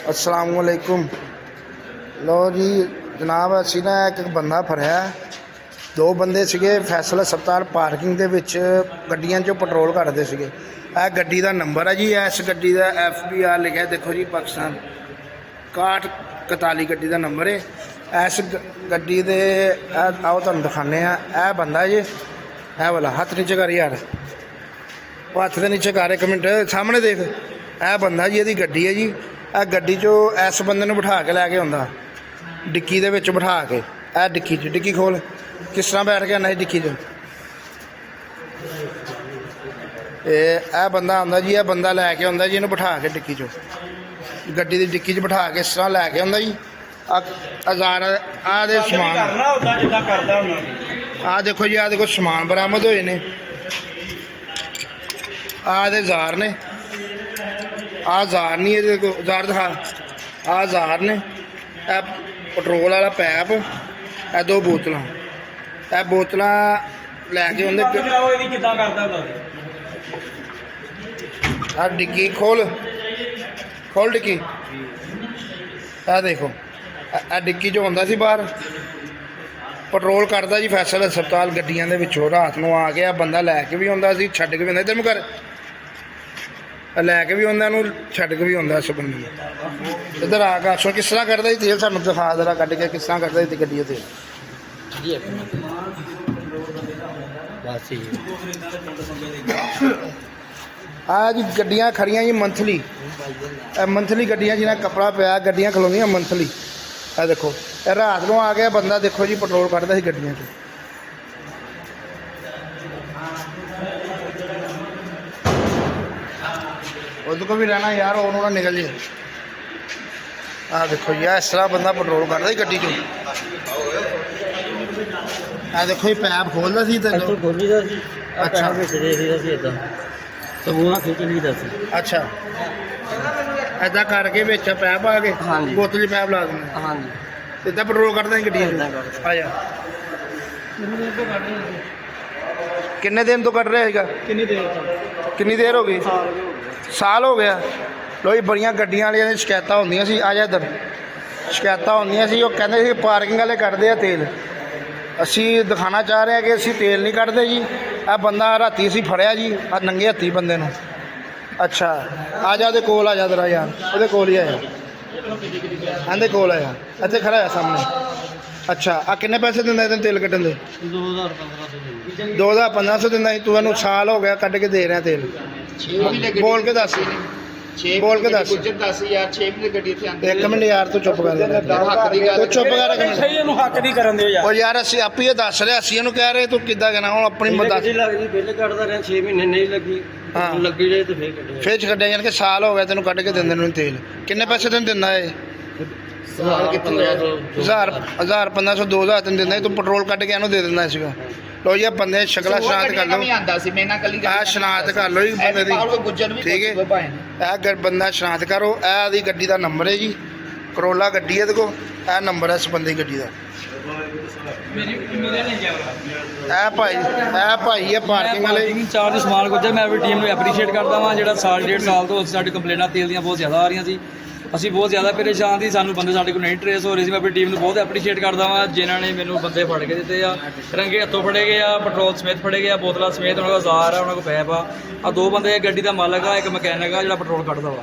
अस्सलाम वालेकुम। लो जी जनाब, असी ना एक बंदा फड़िया। दो बंदे सीगे फैसल हस्पताल पार्किंग दे विच गड्डियां चों पेट्रोल कढ़दे सीगे। यह गड्डी का नंबर है जी, इस गड्डी का FBR लिखा देखो जी, पाकिस्तान 6141 गड्डी का नंबर है। इस गड्डी दे आओ तुहानूं दिखाने। यह बंदा जी, यह वाला हत्थ नीचे कर यार, हत्थ के नीचे कर, एक मिनट सामने देख। यह बंदा जी, यदी गड्डी है जी। यह गड्डी चो इस बंदे नूं बिठा के लैके आउंदा, डिक्की दे विच बिठा के। यह डिक्की च, डिक्की खोल, किस तरह बैठ के आना डिक्की च। यह बंदा आंदा जी, यह बंदा लैके आउंदा जी, इहनूं बिठा के डिक्की चो, गड्डी की डिक्की च बिठा के इस तरह लैके आउंदा जी। हजार आ दे समान, आ देखो जी, आ देखो समान बरामद होए ने। आ दे जार ने, आ जार नहीं है, देखो जार दिखा, आ जार ने। यह पेट्रोल वाला पैप, यह दो बोतल, यह बोतल लैके आउंदे। डिक्की खोल, खोल डिक्की। यह देखो, यह डिक्की चो आउंदा सी बाहर, पेट्रोल कढ़दा जी फैसल हस्पताल गड्डियां दे विचों। रात नूं आ के बंदा लैके भी आउंदा सी, छड्ड के भी आउंदा। इधर में कर, लैके भी आउंदा, इहनूं छड्ड के भी आउंदा इस बंदे नूं। इधर आ के सो किस तरह कढ़दा जी तेल, सानूं दिखा जरा कढ़ के किस तरह कढ़दा जी गड्डी दा तेल। आ जी गड्डियां खड़ियां जी मंथली, मंथली गड्डियां जिन्हें कपड़ा पिया, गड्डियां खलोंदियां मंथली। यह देखो, रात को आ गया बंदा, देखो जी पेट्रोल कढ़दा सी गड्डियां च। उस को भी रहना यार, और ना निकल जाए। आ देखो जी, इस तरह बंदा पेट्रोल कढ़दा गड्डी चो। आ देखो जी, पैप खोलदा सी ते अच्छा अच्छा, ऐदा करके बिच पैप आ के बोतल च पैप ला देना। इदा पेट्रोल कढ़दा गड्डी। आ जा, किन्ने दिन तो कढ़ रहा है? किन्नी देर हो गई? साल हो गया। लो जी, बड़ियां गड्डियां वालियां दी शिकायतां होंदियां सी। आ जा इधर, शिकायतां होंदियां सी। वो कहंदे सी पार्किंग वाले कढ़दे आ तेल। असी दिखाना चाह रहे हैं कि असी तेल नहीं कढ़दे जी। आ बंदा राती असी फड़िया जी, आ नंगे हत्थी बंदे नूं। अच्छा, आ जा, ਉਹਦੇ ਕੋਲ आ जा जरा यार, ਉਹਦੇ ਕੋਲ ही आया, आंदे कोल आया, ਇੱਥੇ खड़ा है सामने। अच्छा, आ किन्ने पैसे दिंदा ਇਹਨੂੰ तेल ਕੱਢਣ ਦੇ? 2015 ਦਿੰਦਾ ਸੀ। ਤੂੰ ਇਹਨੂੰ ਸਾਲ ਹੋ ਗਿਆ ਕੱਢ ਕੇ ਦੇ ਰਿਹਾ ਤੇਲ। बोल के दस, बोल के दस यार, 6 महीने गड्डी इत्थे आंदी। एक मिनट यार, तू चुप कर, तू चुप कर। सही ਇਹਨੂੰ ਹੱਕ ਦੀ ਕਰਨ ਦਿਓ ਯਾਰ। ਉਹ ਯਾਰ ਅਸੀਂ ਆਪੇ ਹੀ ਦੱਸ ਰਹੇ, ਅਸੀਂ ਇਹਨੂੰ ਕਹਿ ਰਹੇ, ਤੂੰ ਕਿੱਦਾਂ ਕਹਿਣਾ ਹੁਣ ਆਪਣੀ ਮਦਦ। ਲੱਗਦੀ ਬਿੱਲ ਕੱਢਦਾ ਰਿਹਾ 6 ਮਹੀਨੇ ਨਹੀਂ ਲੱਗੀ, ਲੱਗੀ ਜਾਏ ਤੇ ਫੇਰ ਕੱਢਿਆ। ਫੇਰ ਕੱਢਿਆ, ਯਾਨੀ ਕਿ ਸਾਲ ਹੋ ਗਿਆ ਤੈਨੂੰ ਕੱਢ ਕੇ ਦਿੰਦੇ ਨੂੰ ਤੇਲ। ਕਿੰਨੇ ਪੈਸੇ ਤੈਨੂੰ ਦਿੰਦਾ ਇਹ? 1000 1500 2000 ਤੈਨੂੰ ਦਿੰਦਾ। ਤੂੰ ਪੈਟਰੋਲ ਕੱਢ ਕੇ ਇਹਨੂੰ ਦੇ ਦਿੰਦਾ ਸੀਗਾ। लो जी, बंदे शक्ल शनाख्त कर लो, शनाख्त कर लो जी बंदे दी, ठीक है। यह बंदा शनाख्त करो। यह गड्डी का नंबर है जी, करोला गड्डी है। देखो यह नंबर है इस बंदे की गड्डी का। भाई है पार्किंग वाले चार्ज समान गुजर। मैं भी टीम को एप्रीशिएट करता वा, जो साल 1.5 साल तो साडी कंप्लेंटां तेल ਦੀਆਂ बहुत ज़्यादा आ रही सी। ਅਸੀਂ ਬਹੁਤ ਜ਼ਿਆਦਾ ਪਰੇਸ਼ਾਨ ਸੀ, ਸਾਨੂੰ ਬੰਦੇ ਸਾਡੇ ਕੋਲ ਨਹੀਂ ਟਰੇਸ ਹੋ ਰਹੇ ਸੀ। ਮੈਂ ਆਪਣੀ ਟੀਮ ਨੂੰ ਬਹੁਤ ਐਪਰੀਸ਼ੀਏਟ ਕਰਦਾ ਵਾਂ, ਜਿਨ੍ਹਾਂ ਨੇ ਮੈਨੂੰ ਬੰਦੇ ਫੜ ਕੇ ਦਿੱਤੇ ਆ, ਰੰਗੇ ਹੱਥੋਂ ਫੜੇ ਗਏ ਆ, ਪੈਟਰੋਲ ਸਮੇਤ ਫੜੇ ਗਏ ਆ, ਬੋਤਲਾਂ ਸਮੇਤ। ਉਹਨਾਂ ਕੋਲ ਜ਼ਾਰ ਆ, ਉਹਨਾਂ ਕੋਲ ਪੈਪ ਆ। 2 ਬੰਦੇ ਗੱਡੀ ਦਾ ਮਾਲਕ ਆ, ਇੱਕ ਮਕੈਨਿਕ ਆ ਜਿਹੜਾ ਪੈਟਰੋਲ ਕੱਢਦਾ ਵਾ।